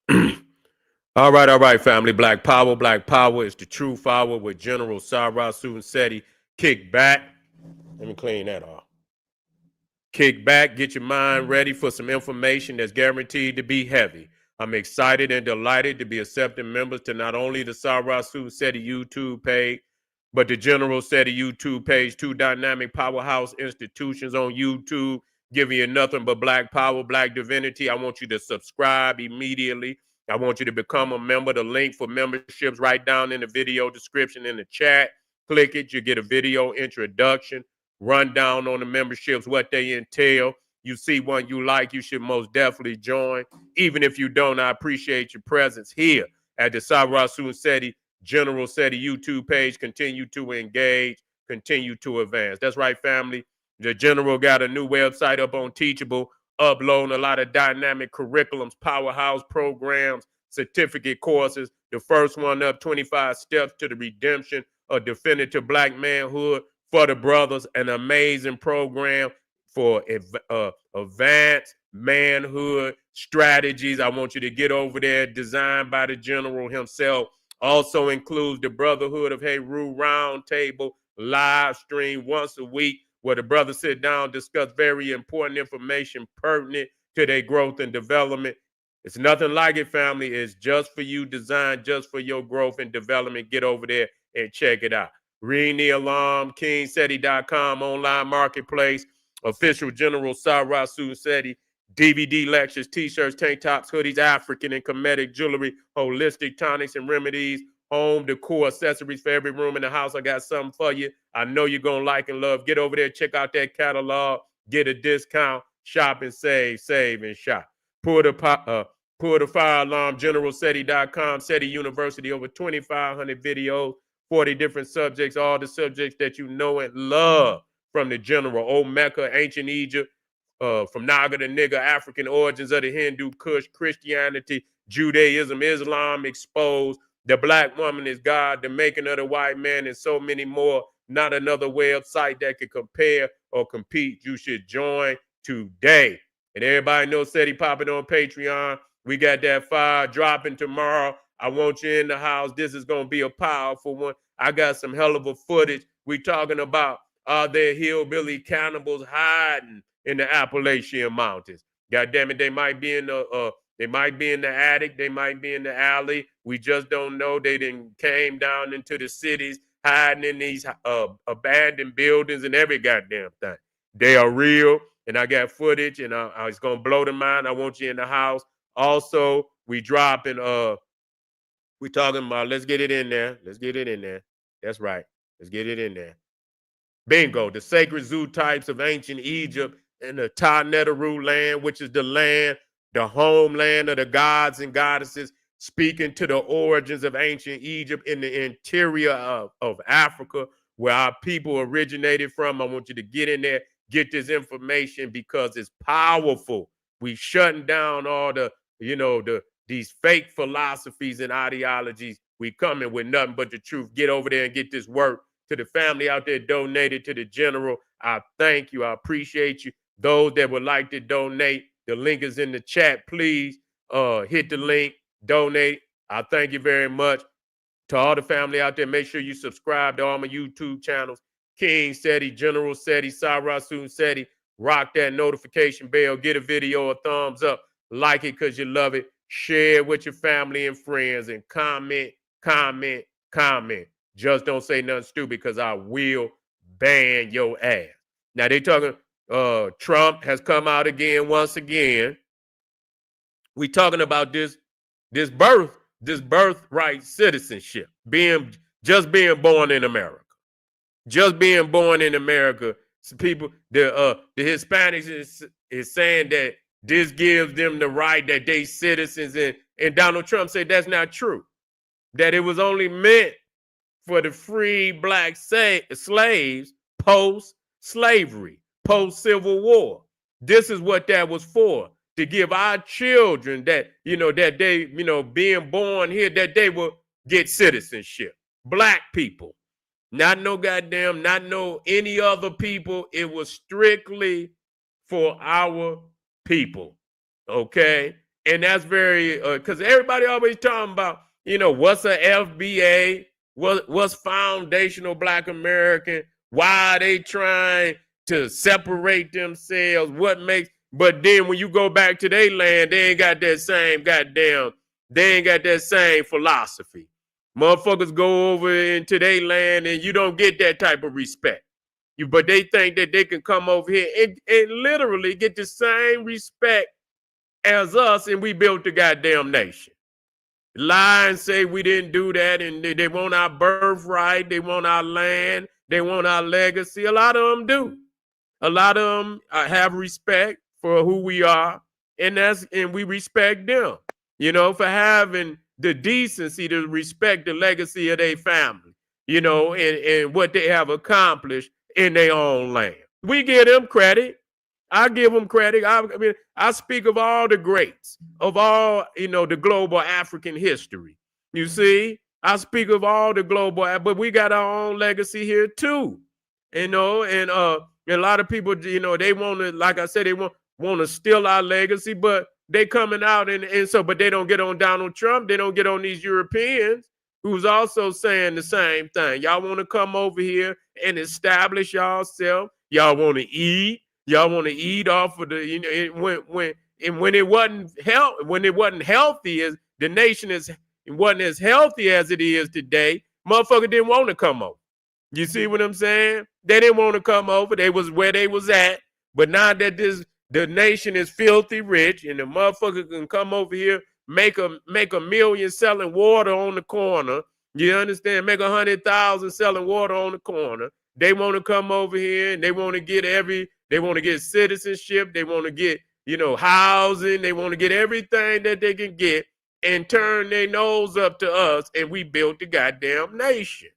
All right, family. Black Power is the true power with General Sarah Seti. Kick back. Let me clean that off. Kick back, get your mind ready for some information that's guaranteed to be heavy. I'm excited and delighted to be accepting members to not only the Sarah Seti YouTube page, but the General Seti YouTube page, two dynamic powerhouse institutions on YouTube, giving you nothing but black power, black divinity. I want you to subscribe immediately. I want you to become a member. The link for memberships right down in the video description in the chat. Click it. You get a video introduction, rundown on the memberships, what they entail. You see one you like, you should most definitely join. Even if you don't, I appreciate your presence here at the Sarasun Seti General Seti YouTube page. Continue to engage, continue to advance. That's right, family. The General got a new website up on Teachable, uploading a lot of dynamic curriculums, powerhouse programs, certificate courses. The first one up, 25 Steps to the Redemption of Definitive Black Manhood for the brothers, an amazing program for advanced manhood strategies. I want you to get over there, designed by the General himself. Also includes the Brotherhood of Heru Roundtable live stream once a week, where the brothers sit down, discuss very important information pertinent to their growth and development. It's nothing like it, family. It's just for you, designed just for your growth and development. Get over there and check it out. Ring the alarm, KingSeti.com, online marketplace, official General Sarah Seti, DVD lectures, t-shirts, tank tops, hoodies, African and Kemetic jewelry, holistic tonics and remedies, home decor, accessories for every room in the house. I got something for you. I know you're going to like and love. Get over there, check out that catalog, get a discount, shop and save and shop. Pull the fire alarm, GeneralSeti.com, Seti University, over 2,500 videos, 40 different subjects, all the subjects that you know and love from the General. Old Mecca, ancient Egypt, from Naga to Nigga, African origins of the Hindu Kush, Christianity, Judaism, Islam exposed, the black woman is God, the making of the white man, and so many more. Not another website that could compare or compete. You should join today. And everybody knows Seti popping on Patreon. We got that fire dropping tomorrow. I want you in the house. This is going to be a powerful one. I got some hell of a footage. We talking about, are there hillbilly cannibals hiding in the Appalachian Mountains? God damn it, they might be in the attic, they might be in the alley. We just don't know. They didn't came down into the cities, hiding in these abandoned buildings and every goddamn thing. They are real, and I got footage, and it's gonna blow the mind. I want you in the house. Also, we dropping we talking about, let's get it in there. Let's get it in there. That's right. Let's get it in there. Bingo, the sacred zoo types of ancient Egypt and the Ta-Netaru land, which is the land, the homeland of the gods and goddesses, speaking to the origins of ancient Egypt in the interior of Africa, where our people originated from. I want you to get in there, get this information because it's powerful. We shutting down all these fake philosophies and ideologies. We coming with nothing but the truth. Get over there and get this work. To the family out there donated to the General, I thank you. I appreciate you. Those that would like to donate, the link is in the chat. Please hit the link, donate. I thank you very much. To all the family out there, make sure you subscribe to all my YouTube channels. King Seti, General Seti, Sarasun Seti. Rock that notification bell. Get a video a thumbs up. Like it because you love it. Share it with your family and friends. And comment, comment, comment. Just don't say nothing stupid because I will ban your ass. Now they talking, Trump has come out again once again. We talking about this birthright citizenship, being born in America. Just being born in America. People, the Hispanics is saying that this gives them the right that they citizens, and Donald Trump said that's not true. That it was only meant for the free black slaves post-slavery, post-Civil War. This is what that was for, to give our children that, that they, being born here, that they will get citizenship. Black people, not no any other people. It was strictly for our people, okay? And that's very, because everybody always talking about, what's a FBA, what's foundational Black American, why are they trying to separate themselves, but then when you go back to their land, they ain't got that same philosophy. Motherfuckers go over into their land and you don't get that type of respect. But they think that they can come over here and literally get the same respect as us, and we built the goddamn nation. Lie and say we didn't do that, and they want our birthright, they want our land, they want our legacy. A lot of them do. A lot of them have respect for who we are, and we respect them, for having the decency to respect the legacy of their family, and what they have accomplished in their own land. We give them credit. I give them credit. I speak of all the greats of all, the global African history. You see, I speak of all the global, but we got our own legacy here too, and a lot of people, they want to, like I said, they want to steal our legacy, but they coming out but they don't get on Donald Trump. They don't get on these Europeans who's also saying the same thing. Y'all want to come over here and establish yourself. Y'all want to eat. Y'all want to eat off of the, when it wasn't healthy, as the nation wasn't as healthy as it is today, motherfucker didn't want to come over. You see what I'm saying? They didn't want to come over. They was where they was at. But now that the nation is filthy rich and the motherfucker can come over here, make a million selling water on the corner. You understand? Make 100,000 selling water on the corner. They want to come over here and they want to get citizenship. They want to get, housing. They want to get everything that they can get and turn their nose up to us. And we built the goddamn nation.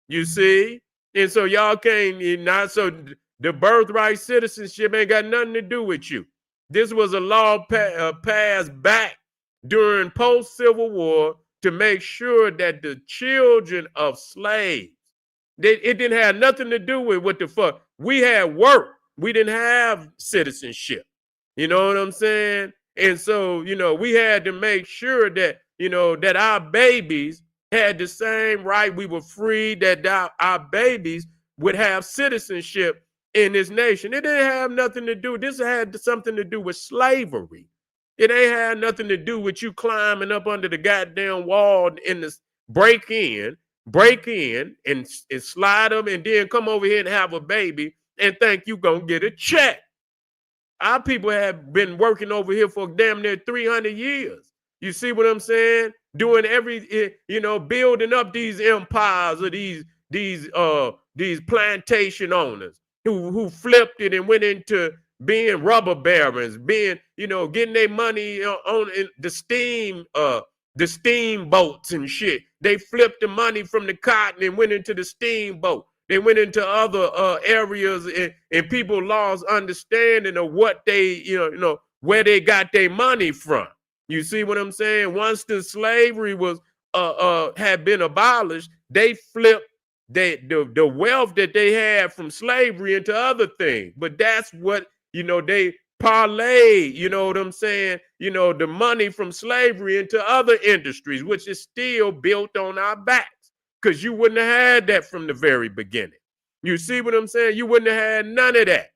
You see? And so y'all so the birthright citizenship ain't got nothing to do with you. This was a law passed back during post-Civil War to make sure that the children of slaves, it didn't have nothing to do with what the fuck. We had work. We didn't have citizenship. You know what I'm saying? And so, we had to make sure that, that our babies had the same right. We were free, that our babies would have citizenship in this nation. It didn't have nothing to do. This had something to do with slavery. It ain't had nothing to do with you climbing up under the goddamn wall in this break in and slide them and then come over here and have a baby and think you gonna get a check. Our people have been working over here for damn near 300 years. You see what I'm saying? Doing building up these empires of these plantation owners who flipped it and went into being rubber barons, getting their money on the steamboats and shit. They flipped the money from the cotton and went into the steamboat. They went into other areas and people lost understanding of what they, where they got their money from. You see what I'm saying? Once the slavery was had been abolished, they flipped the wealth that they had from slavery into other things. But that's what, they parlay, you know what I'm saying? The money from slavery into other industries, which is still built on our backs, because you wouldn't have had that from the very beginning. You see what I'm saying? You wouldn't have had none of that.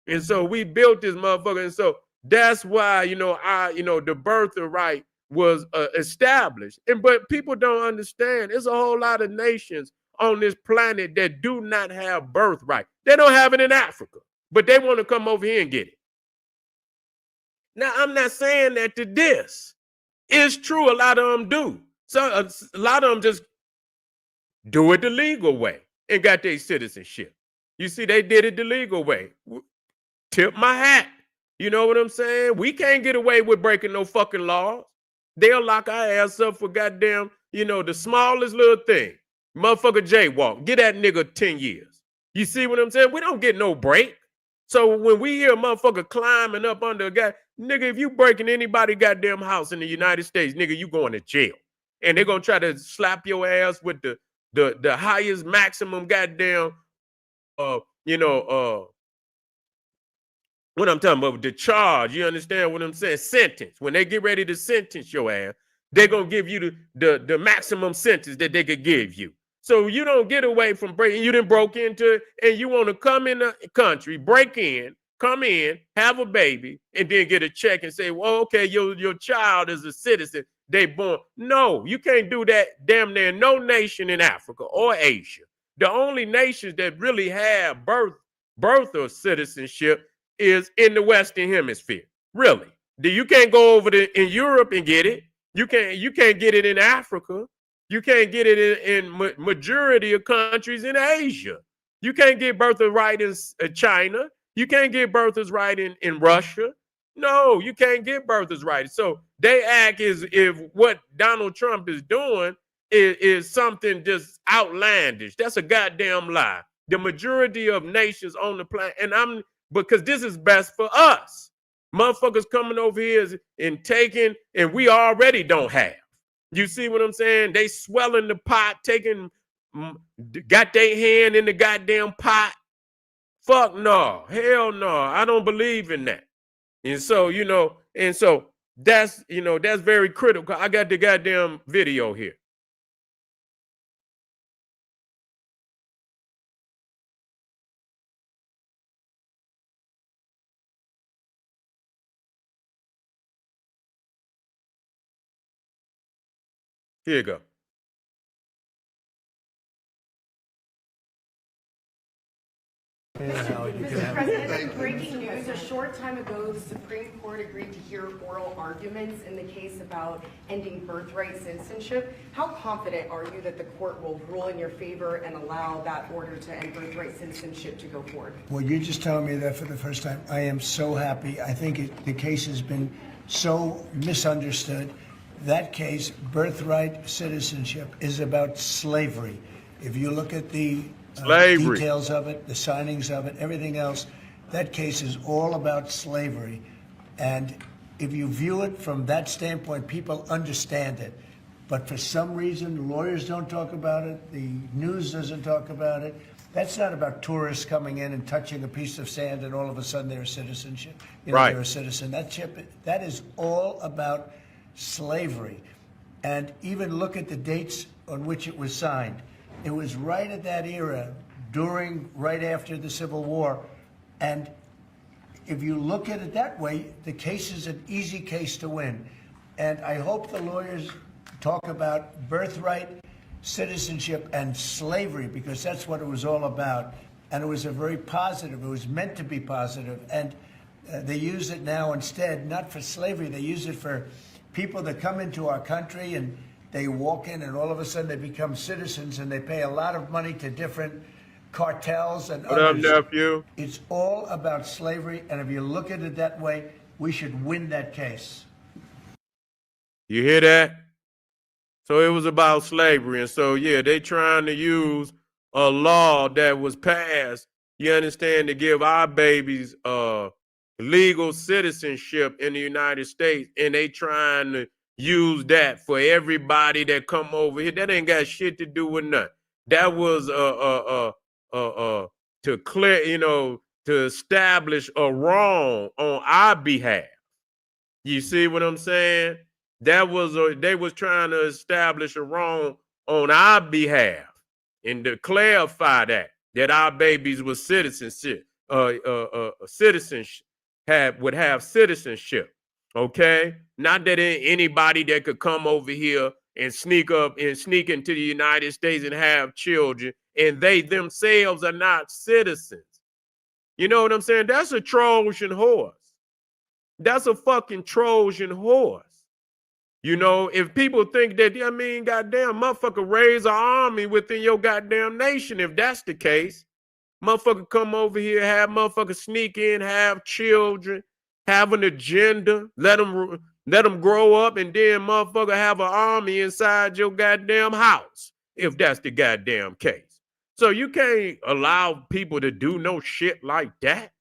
And so we built this motherfucker. And so that's why, the birthright was established. But people don't understand. There's a whole lot of nations on this planet that do not have birthright. They don't have it in Africa, but they want to come over here and get it. Now, I'm not saying that to this. It's true, a lot of them do. So a lot of them just do it the legal way and got their citizenship. You see, they did it the legal way. Tip my hat. You know what I'm saying? We can't get away with breaking no fucking laws. They'll lock our ass up for goddamn, the smallest little thing. Motherfucker jaywalk. Get that nigga 10 years. You see what I'm saying? We don't get no break. So when we hear a motherfucker climbing up under a guy, nigga, if you breaking anybody goddamn house in the United States, nigga, you going to jail. And they're going to try to slap your ass with the highest maximum goddamn, What I'm talking about, the charge, you understand what I'm saying? Sentence. When they get ready to sentence your ass, they're gonna give you the maximum sentence that they could give you. So you don't get away from breaking. You didn't broke into it, and you want to come in the country, break in, come in, have a baby, and then get a check and say, well, okay, your child is a citizen. They born. No, you can't do that. Damn near no nation in Africa or Asia. The only nations that really have birth or citizenship is in the Western Hemisphere. Really. You can't go over in Europe and get it. You can't get it in Africa. You can't get it in majority of countries in Asia. You can't get birthright in China. You can't get birthright in Russia. No, you can't get birthright. So they act as if what Donald Trump is doing is something just outlandish. That's a goddamn lie. The majority of nations on the planet, because this is best for us. Motherfuckers coming over here and taking, and we already don't have. You see what I'm saying? They swelling the pot, got their hand in the goddamn pot. Fuck no. Hell no. I don't believe in that. And so, that's very critical. I got the goddamn video here. Here you go. Mr. President, breaking news. A short time ago, the Supreme Court agreed to hear oral arguments in the case about ending birthright citizenship. How confident are you that the court will rule in your favor and allow that order to end birthright citizenship to go forward? Well, you're just telling me that for the first time. I am so happy. I think the case has been so misunderstood. That case, birthright citizenship, is about slavery. If you look at the details of it, the signings of it, everything else, that case is all about slavery. And if you view it from that standpoint, people understand it. But for some reason, lawyers don't talk about it. The news doesn't talk about it. That's not about tourists coming in and touching a piece of sand and all of a sudden they're a citizenship. Right. They're a citizen. That is all about slavery. And even look at the dates on which it was signed. It was right at that era, right after the Civil War. And if you look at it that way, the case is an easy case to win. And I hope the lawyers talk about birthright citizenship and slavery, because that's what it was all about. And it was a very positive, it was meant to be positive. And they use it now instead, not for slavery, they use it for people that come into our country and they walk in and all of a sudden they become citizens and they pay a lot of money to different cartels and others. What up, nephew? It's all about slavery, and if you look at it that way, we should win that case. You hear that? So it was about slavery. And so, yeah, they trying to use a law that was passed, you understand, to give our babies legal citizenship in the United States. And they trying to use that for everybody that come over here. That ain't got shit to do with nothing. That was to clear, to establish a wrong on our behalf. You see what I'm saying? That was they was trying to establish a wrong on our behalf and to clarify that our babies were citizenship, citizenship would have citizenship. Okay, not that anybody that could come over here and sneak into the United States and have children, and they themselves are not citizens. You know what I'm saying? That's a Trojan horse. That's a fucking Trojan horse. If people think that, goddamn, motherfucker raise an army within your goddamn nation. If that's the case, motherfucker come over here, have motherfucker sneak in, have children, have an agenda, let them grow up, and then motherfucker have an army inside your goddamn house, if that's the goddamn case. So you can't allow people to do no shit like that.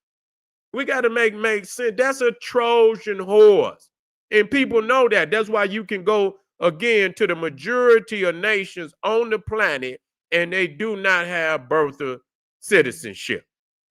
We got to make sense. That's a Trojan horse. And people know that. That's why you can go again to the majority of nations on the planet and they do not have birth of citizenship.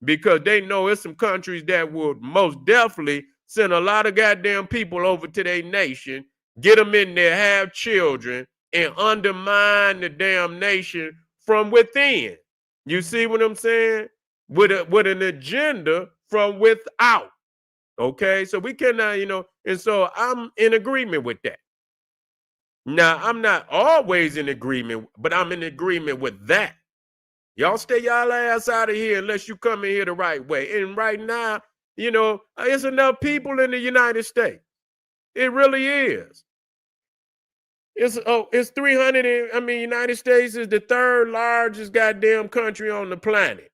because they know it's some countries that would most definitely send a lot of goddamn people over to their nation, get them in there, have children, and undermine the damn nation from within. You see what I'm saying? With an agenda from without. Okay, so we cannot, and so I'm in agreement with that. Now, I'm not always in agreement, but I'm in agreement with that. Y'all stay y'all ass out of here unless you come in here the right way. And right now, it's enough people in the United States. It really is. It's 300. United States is the third largest goddamn country on the planet.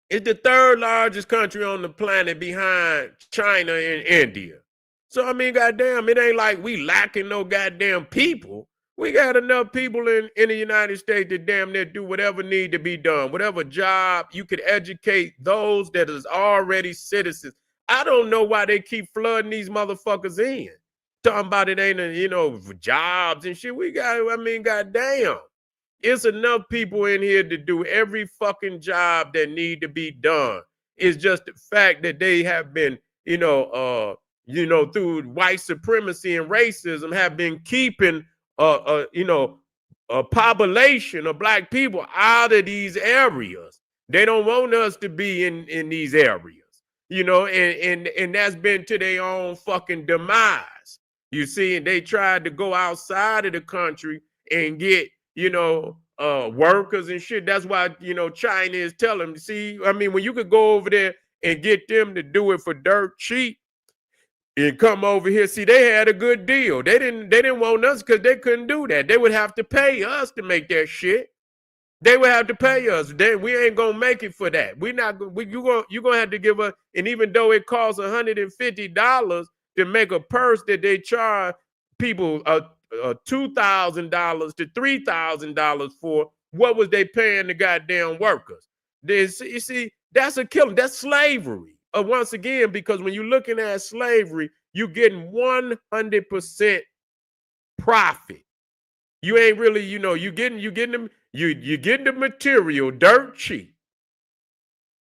It's the third largest country on the planet behind China and India. So, goddamn, it ain't like we lacking no goddamn people. We got enough people in the United States to damn near do whatever need to be done, whatever job you could educate those that is already citizens. I don't know why they keep flooding these motherfuckers in. Talking about it ain't, jobs and shit. We got, goddamn. It's enough people in here to do every fucking job that need to be done. It's just the fact that they have been, through white supremacy and racism, have been keeping, a population of black people out of these areas. They don't want us to be in these areas, and that's been to their own fucking demise. You see, and they tried to go outside of the country and get, workers and shit. That's why, China is telling them, see, when you could go over there and get them to do it for dirt cheap and come over here, see, they had a good deal. They didn't want us because they couldn't do that. They would have to pay us to make that shit. They would have to pay us. We ain't gonna make it for that. You're gonna have to give us, and even though it costs $150 to make a purse that they charge people $2,000 to $3,000 for, what was they paying the goddamn workers? You see, that's a killing. That's slavery. Once again, because when you're looking at slavery, you're getting 100% profit. You ain't really, you're getting the material dirt cheap.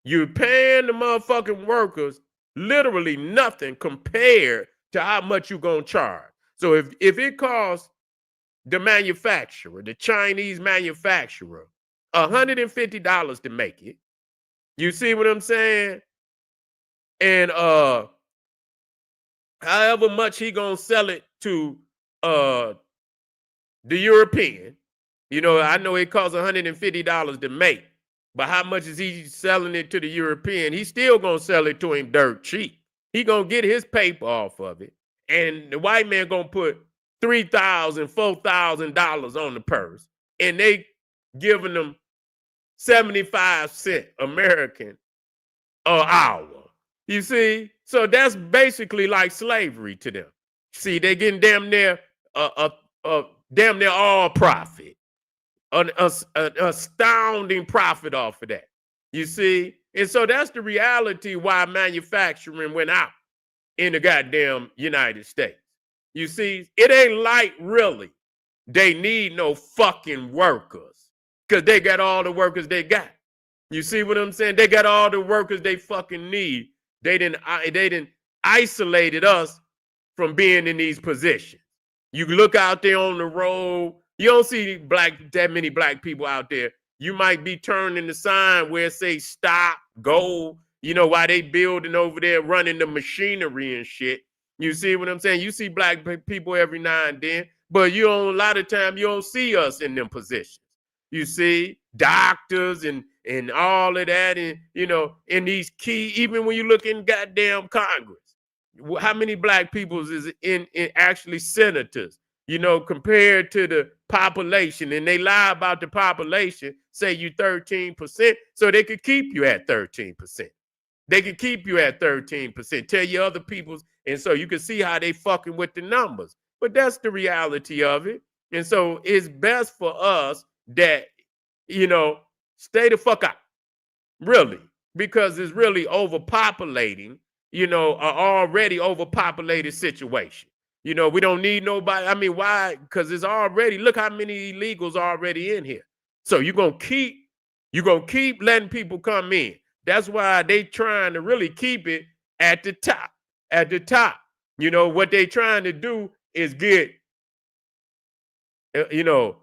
You're paying the motherfucking workers literally nothing compared to how much you're gonna charge. So if it costs the manufacturer, the Chinese manufacturer, $150 to make it, you see what I'm saying? And however much he gonna sell it to the European, I know it costs $150 to make, but how much is he selling it to the European? He's still gonna sell it to him dirt cheap. He gonna get his paper off of it, and the white man gonna put $3,000, $4,000 on the purse, and they giving them 75 cents American an hour. You see, so that's basically like slavery to them. See, they getting damn near all profit, an astounding profit off of that. You see, and so that's the reality why manufacturing went out in the goddamn United States. You see, it ain't like really they need no fucking workers because they got all the workers they got. You see what I'm saying? They got all the workers they fucking need. They didn't isolated us from being in these positions. You look out there on the road, you don't see that many black people out there. You might be turning the sign where it say stop, go, while they building over there, running the machinery and shit. You see what I'm saying? You see black people every now and then, but a lot of time you don't see us in them positions. You see doctors and all of that, and in these key, even when you look in goddamn Congress, how many black people is in actually senators, compared to the population, and they lie about the population, say you 13%, so they could keep you at 13%. They could keep you at 13%, tell you other people's, and so you can see how they fucking with the numbers. But that's the reality of it. And so it's best for us that, stay the fuck out, really, because it's really overpopulating, an already overpopulated situation. We don't need nobody. Why? Because it's already, look how many illegals already in here. So you're gonna keep letting people come in. That's why they trying to really keep it at the top. At the top. You know, what they trying to do is get, you know,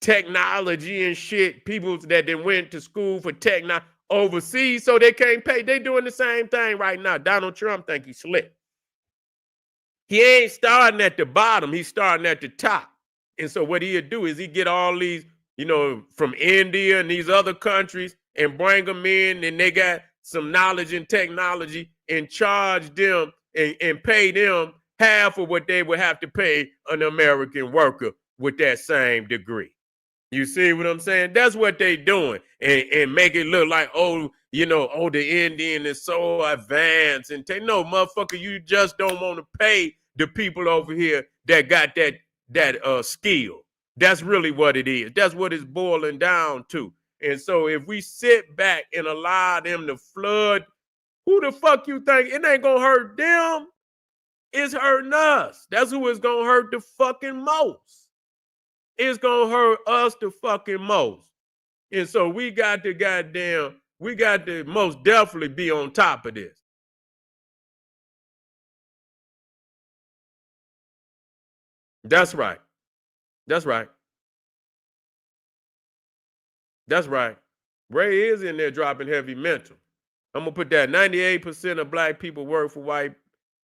technology and shit, people that then went to school for technology overseas so they can't pay. They doing the same thing right now. Donald Trump think he's slick. He ain't starting at the bottom. He's starting at the top. And so what he'll do is he get all these, you know, from India and these other countries and bring them in, and they got some knowledge and technology, and charge them and pay them half of what they would have to pay an American worker with that same degree. You see what I'm saying? That's what they doing, and make it look like, oh, you know, oh, the Indian is so advanced. And no, motherfucker, you just don't want to pay the people over here that got that skill. That's really what it is. That's what it's boiling down to. And so if we sit back and allow them to flood, who the fuck you think? It ain't gonna hurt them. It's hurting us. That's who it's gonna hurt the fucking most. It's gonna hurt us the fucking most. And so we got to most definitely be on top of this. That's right. That's right. That's right. Ray is in there dropping heavy mental. I'm gonna put that 98% of black people work for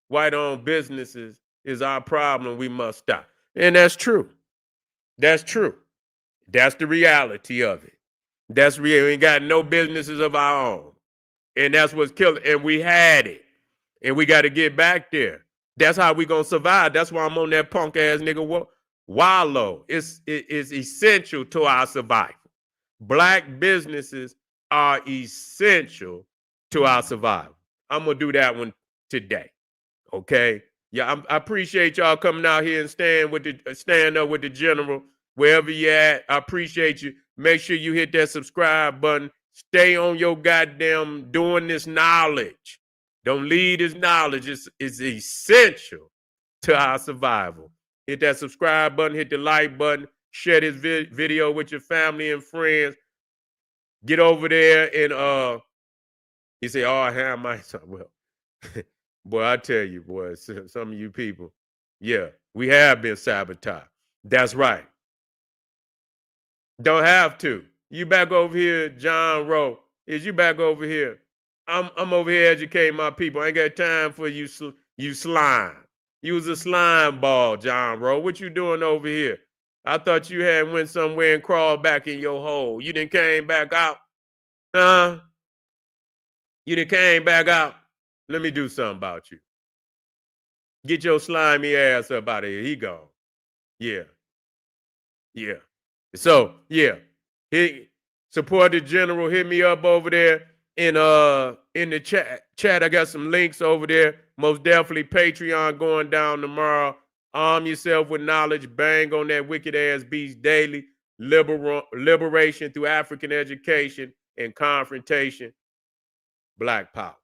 white-owned businesses is our problem. We must stop. And that's true. That's true. That's the reality of it. That's real. We ain't got no businesses of our own. And that's what's killing. And we had it. And we got to get back there. That's how we going to survive. That's why I'm on that punk ass nigga wallow. It's essential to our survival. Black businesses are essential to our survival. I'm going to do that one today. Okay? Yeah, I appreciate y'all coming out here and stand up with the general wherever you at. I appreciate you. Make sure you hit that subscribe button. Stay on your goddamn doing this knowledge. Don't leave this knowledge. It's essential to our survival. Hit that subscribe button. Hit the like button. Share this video with your family and friends. Get over there and you say, oh, I have my son. Well, boy, I tell you, boy, some of you people, yeah, we have been sabotaged. That's right. Don't have to. You back over here, John Rowe. Is you back over here? I'm over here educating my people. I ain't got time for you slime. You was a slime ball, John Rowe. What you doing over here? I thought you had went somewhere and crawled back in your hole. You didn't came back out? Huh? You didn't came back out? Let me do something about you. Get your slimy ass up out of here. He gone. Yeah. Yeah. So, yeah. Support the general. Hit me up over there in the chat. I got some links over there. Most definitely Patreon going down tomorrow. Arm yourself with knowledge. Bang on that wicked ass beast daily. Liberation through African education and confrontation. Black power.